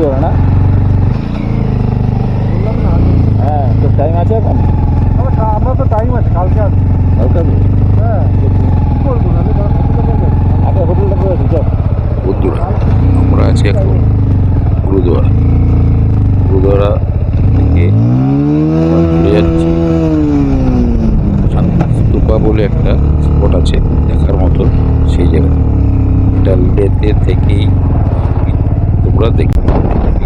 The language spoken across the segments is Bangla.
ধরে না? হ্যাঁ, তো টাইম আছে এখন? আমরা তো টাইম আছে, কালকে আসবো। কালকে আসবো? হ্যাঁ, কি করবো না আগে হোটেলটা করে আছি, চল। বন্ধুরা, আমরা আছি এখন গুরুদুয়ারা থেকে আমরা চলে যাচ্ছি শান্তি স্তূপা বলে একটা স্পট আছে দেখার মতো, সেই জায়গাটা। এটা লেতে থেকেই তোমরা দেখতে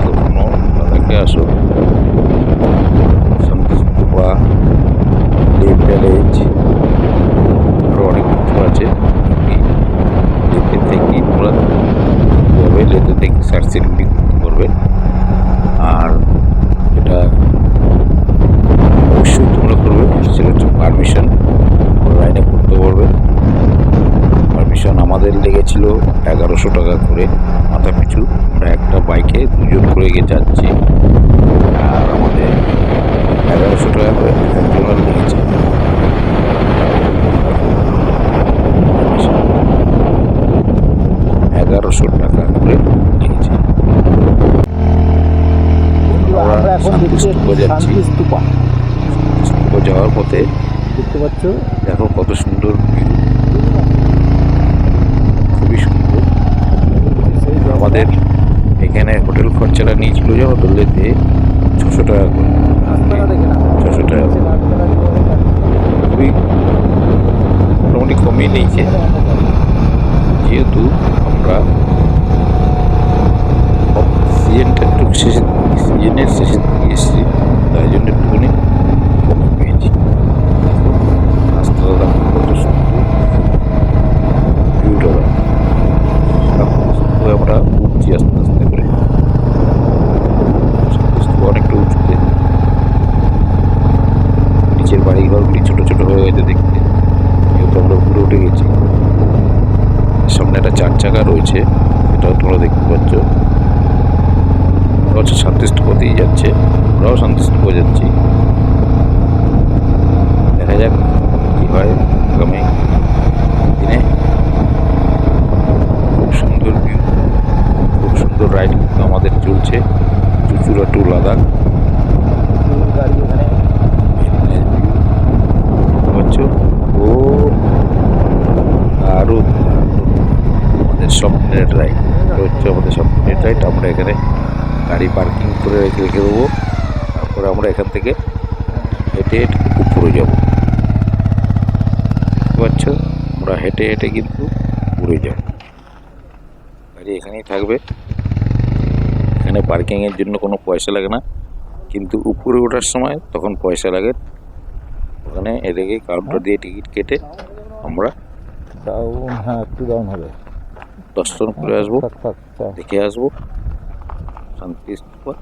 কখনো লাদাখে আসো, শান্তি স্তূপা, লে প্যালেজ, আরও অনেক কিছু আছে। লেতে থেকেই তোমরা যাবে, লেতে থেকে সার্চিং করতে পারবে। আর এটা অবশ্যই তোমরা করবে, সেটা হচ্ছে পারমিশন অনলাইনে করতে পারবে। পারমিশন আমাদের লেগেছিল 1100 টাকা করে মাথা পিছু। আমরা একটা বাইকে দুজন করে গিয়ে যাচ্ছি, আর আমাদের 1100 টাকা করে একজনের লেগেছে। 1100 টাকা করে লেগেছে। আমরা এখন দেখছি শান্তি স্তূপা। স্তূপা যাওয়ার পথে দেখতে পাচ্ছ? দেখো কত সুন্দর ভিউ, খুবই সুন্দর। আমাদের এখানে হোটেল খরচাটা নিয়েছিল যখন দিল্লিতে 600 টাকা করে, 600 টাকা খুবই মোটামুটি কমই নিয়েছে। যেহেতু আমরা সিজনটা একটু সিজনের শেষের দিকে এসেছি, তাই জন্য একটুখানি কম পেয়েছি। রাস্তাটা কত সুন্দর ভিউটা, আমরা উঠছি আস্তে আস্তে করে, অনেকটা উঁচুতে। নিচের বাড়িঘরগুলি ছোট ছোট হয়ে গেছে দেখতে, যেহেতু আমরা উপরে উঠে গেছি। সামনে একটা 4 চাকা রয়েছে, সেটাও তোমরা দেখতে পাচ্ছ। হচ্ছে শান্তি স্তূপাতেই যাচ্ছে, আমরাও শান্তি স্তূপা যাচ্ছি। দেখা যাক কি হয় আগামী দিনে। খুব সুন্দর ভিউ, খুব সুন্দর রাইড আমাদের চলছে চুচুড়া টু লাদাখ। গাড়ি ওখানে ও আরো আমাদের স্বপ্নের রাইড, হচ্ছে আমাদের স্বপ্নের রাইড। আমরা এখানে গাড়ি পার্কিং করে রেখে দেবো, তারপরে আমরা এখান থেকে হেঁটে হেঁটে উপরে যাব। বুঝতে পারছো, আমরা হেঁটে হেঁটে কিন্তু উপরে যাব। গাড়ি এখানেই থাকবে, এখানে পার্কিংয়ের জন্য কোনো পয়সা লাগে না, কিন্তু উপরে ওঠার সময় তখন পয়সা লাগে। ওখানে এদিকে কাউন্টার দিয়ে টিকিট কেটে আমরা ডাউন, হ্যাঁ একটু ডাউন হবে, দর্শন করে আসবো, থাক থাক, দেখে আসবো শান্তি স্তূপা।